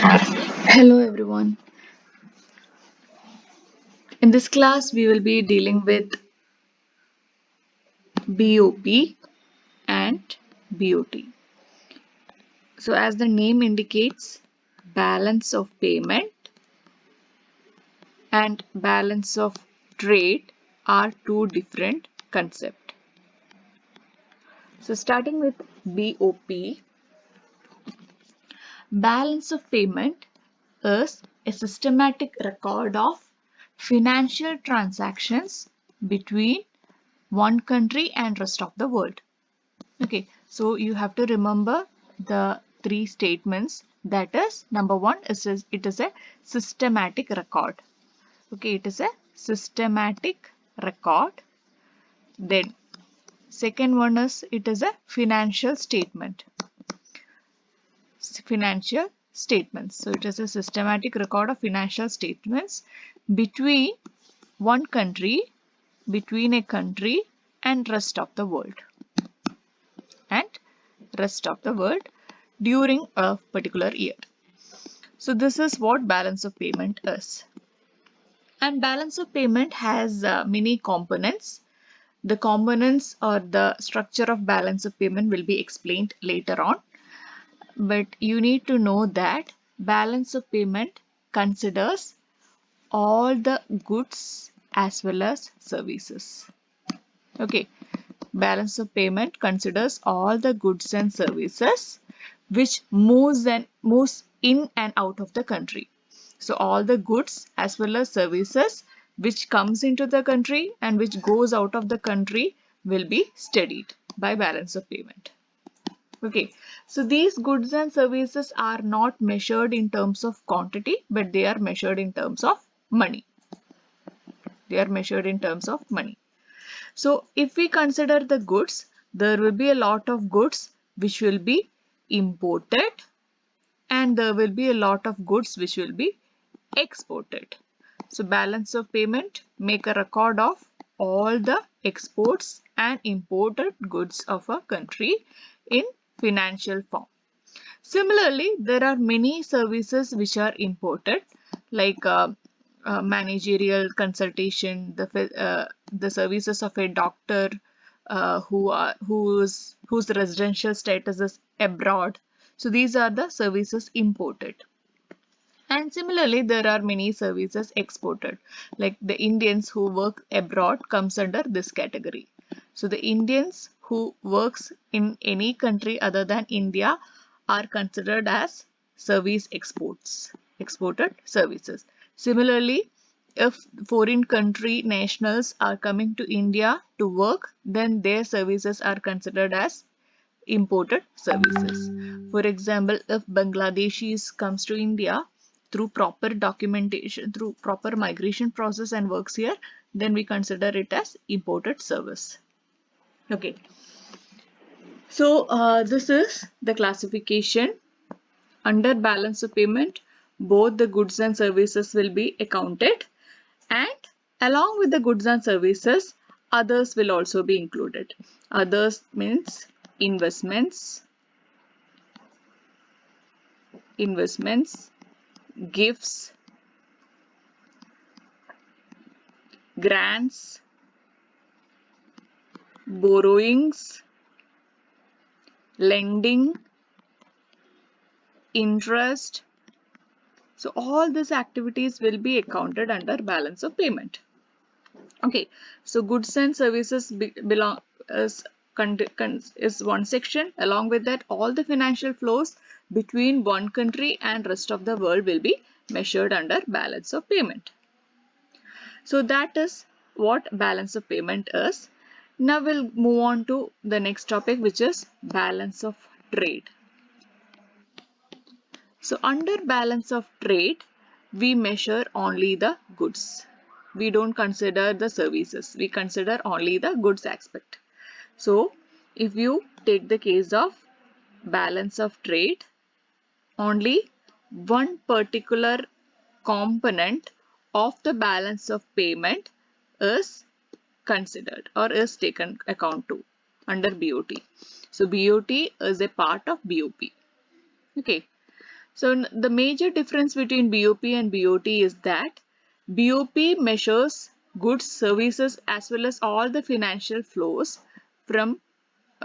Hello everyone. In this class, we will be dealing with BOP and BOT. So, as the name indicates, balance of payment and balance of trade are two different concepts. So, starting with BOP, balance of payment is a systematic record of financial transactions between one country and rest of the world. Okay, so you have to remember the three statements. That is, number one is it is a systematic record. Okay, it is a systematic record. Then second one is it is a financial statement. Financial statements. So it is a systematic record of financial statements between one country, between a country and rest of the world. And rest of the world during a particular year. So this is what balance of payment is. And balance of payment has many components. The components or the structure of balance of payment will be explained later on. But you need to know that balance of payment considers all the goods as well as services. Okay, balance of payment considers all the goods and services which moves in and out of the country. So all the goods as well as services which comes into the country and which goes out of the country will be studied by balance of payment. Okay, so these goods and services are not measured in terms of quantity, but they are measured in terms of money. They are measured in terms of money. So if we consider the goods, there will be a lot of goods which will be imported and there will be a lot of goods which will be exported. So balance of payment make a record of all the exports and imported goods of a country in financial form. Similarly, there are many services which are imported like managerial consultation, the services of a doctor whose residential status is abroad. So these are the services imported. And similarly, there are many services exported, like the Indians who work abroad comes under this category. So the Indians who works in any country other than India are considered as service exports, exported services. Similarly, if foreign country nationals are coming to India to work, then their services are considered as imported services. For example, if Bangladeshis comes to India through proper documentation, through proper migration process and works here, then we consider it as imported service. Okay. So this is the classification. Under balance of payment, both the goods and services will be accounted, and along with the goods and services, others will also be included. Others means investments, gifts, grants, borrowings, lending, interest. So all these activities will be accounted under balance of payment. Okay, so goods and services belong is one section. Along with that, all the financial flows between one country and rest of the world will be measured under balance of payment. So that is what balance of payment is. Now we'll move on to the next topic, which is balance of trade. So under balance of trade, we measure only the goods. We don't consider the services. We consider only the goods aspect. So if you take the case of balance of trade, only one particular component of the balance of payment is considered or is taken account to under BOT. So BOT is a part of BOP. Okay. So the major difference between BOP and BOT is that BOP measures goods, services as well as all the financial flows from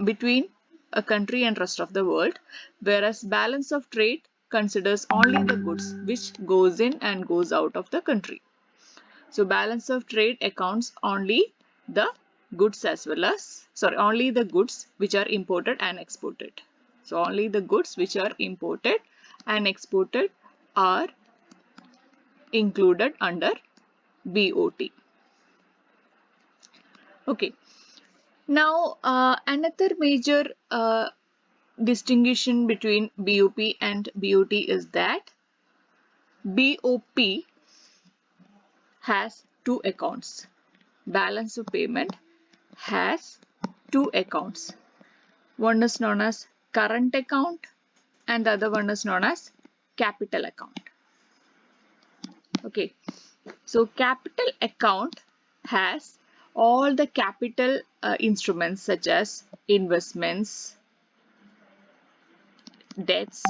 between a country and rest of the world, whereas balance of trade considers only the goods which goes in and goes out of the country. So balance of trade accounts only the goods as well as, only the goods which are imported and exported. So only the goods which are imported and exported are included under BOT. Okay. Now another major distinction between BOP and BOT is that BOP has two accounts. Balance of payment has two accounts. One is known as current account and the other one is known as capital account. Okay, so capital account has all the capital instruments such as investments, debts,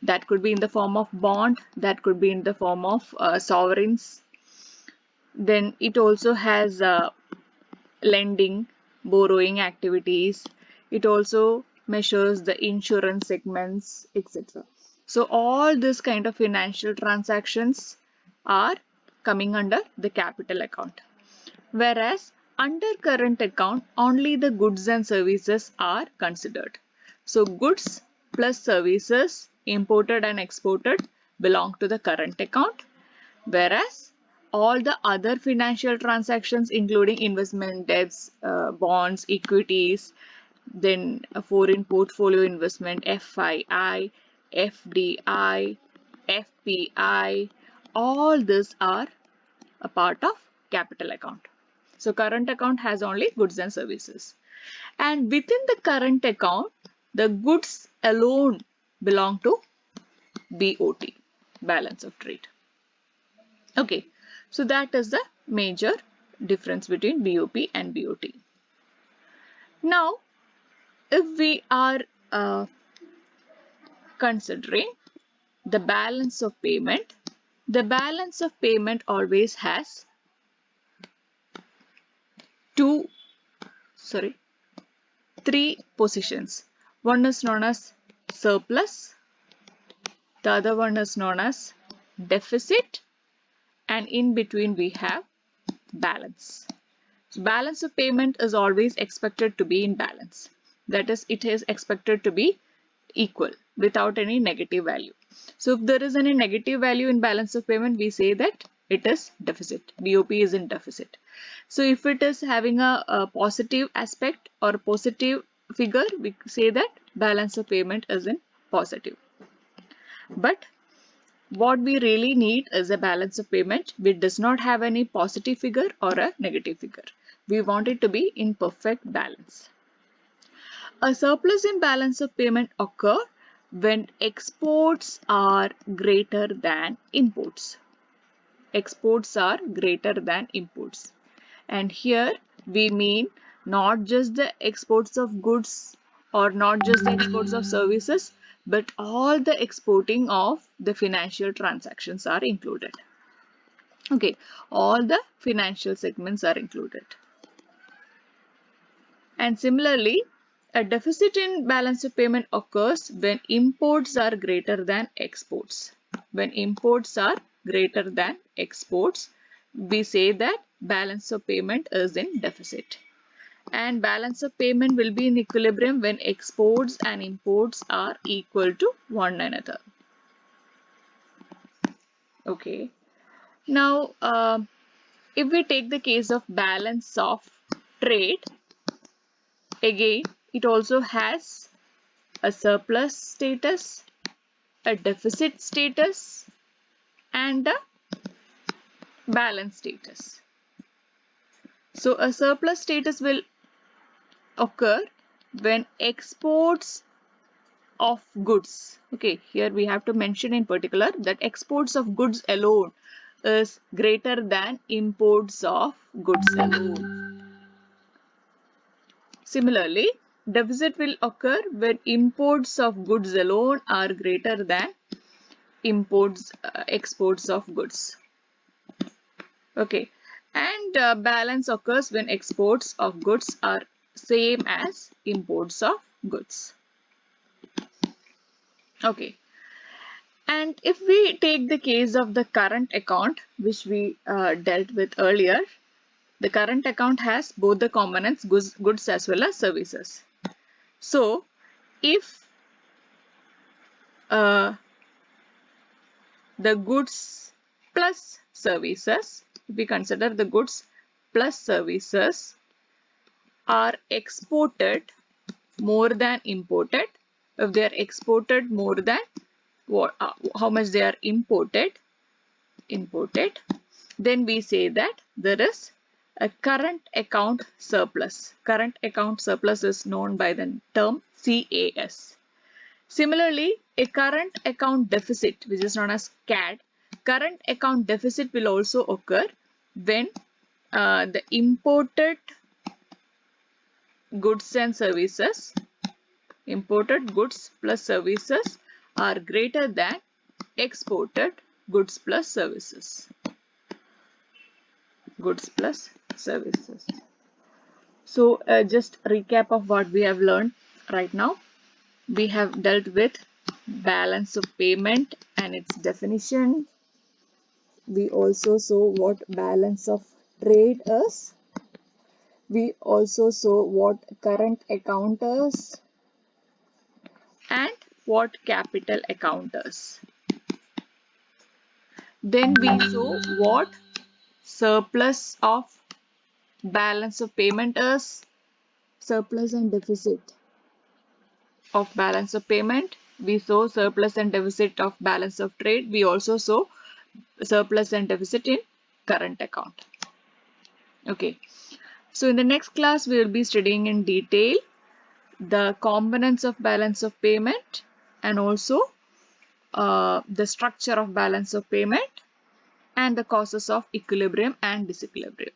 that could be in the form of bond, that could be in the form of sovereigns. Then it also has lending, borrowing activities. It also measures the insurance segments, etc. So all this kind of financial transactions are coming under the capital account. Whereas under current account, only the goods and services are considered. So goods plus services imported and exported belong to the current account, whereas all the other financial transactions including investment, debts, bonds, equities, then a foreign portfolio investment, FII, FDI, FPI, all these are a part of capital account. So current account has only goods and services. And within the current account, the goods alone belong to BOT, balance of trade. Okay, so that is the major difference between BOP and BOT. Now, if we are considering the balance of payment, the balance of payment always has three positions. One is known as surplus, the other one is known as deficit, and in between we have balance. So balance of payment is always expected to be in balance. That is, it is expected to be equal without any negative value. So if there is any negative value in balance of payment, we say that it is deficit. BOP is in deficit. So if it is having a positive aspect or positive figure, we say that balance of payment is in positive. But what we really need is a balance of payment which does not have any positive figure or a negative figure. We want it to be in perfect balance. A surplus in balance of payment occurs when exports are greater than imports. Exports are greater than imports. And here we mean not just the exports of goods or not just the exports of services, but all the exporting of the financial transactions are included. Okay, all the financial segments are included. And similarly, a deficit in balance of payment occurs when imports are greater than exports. When imports are greater than exports, we say that balance of payment is in deficit. And balance of payment will be in equilibrium when exports and imports are equal to one another. Okay. Now, if we take the case of balance of trade, again, it also has a surplus status, a deficit status, and a balance status. So, a surplus status will occur when exports of goods, okay, here we have to mention in particular that exports of goods alone is greater than imports of goods alone. Similarly, Deficit will occur when imports of goods alone are greater than exports of goods. Okay, and balance occurs when exports of goods are same as imports of goods. Okay, and if we take the case of the current account, which we dealt with earlier, the current account has both the components, goods as well as services. So, if the goods plus services, if we consider the goods plus services are exported more than imported, if they are exported more than how much they are imported, then we say that there is a current account surplus. Current account surplus is known by the term CAS. Similarly, a current account deficit, which is known as CAD, current account deficit will also occur when the imported goods and services, imported goods plus services are greater than exported goods plus services. Goods plus services. So just recap of what we have learned right now. We have dealt with balance of payment and its definition. We also saw what balance of trade is. We also saw what current account is and what capital account is. Then we saw what surplus of balance of payment is, surplus and deficit of balance of payment. We saw surplus and deficit of balance of trade. We also saw surplus and deficit in current account. Okay. So in the next class, we will be studying in detail the components of balance of payment and also the structure of balance of payment and the causes of equilibrium and disequilibrium.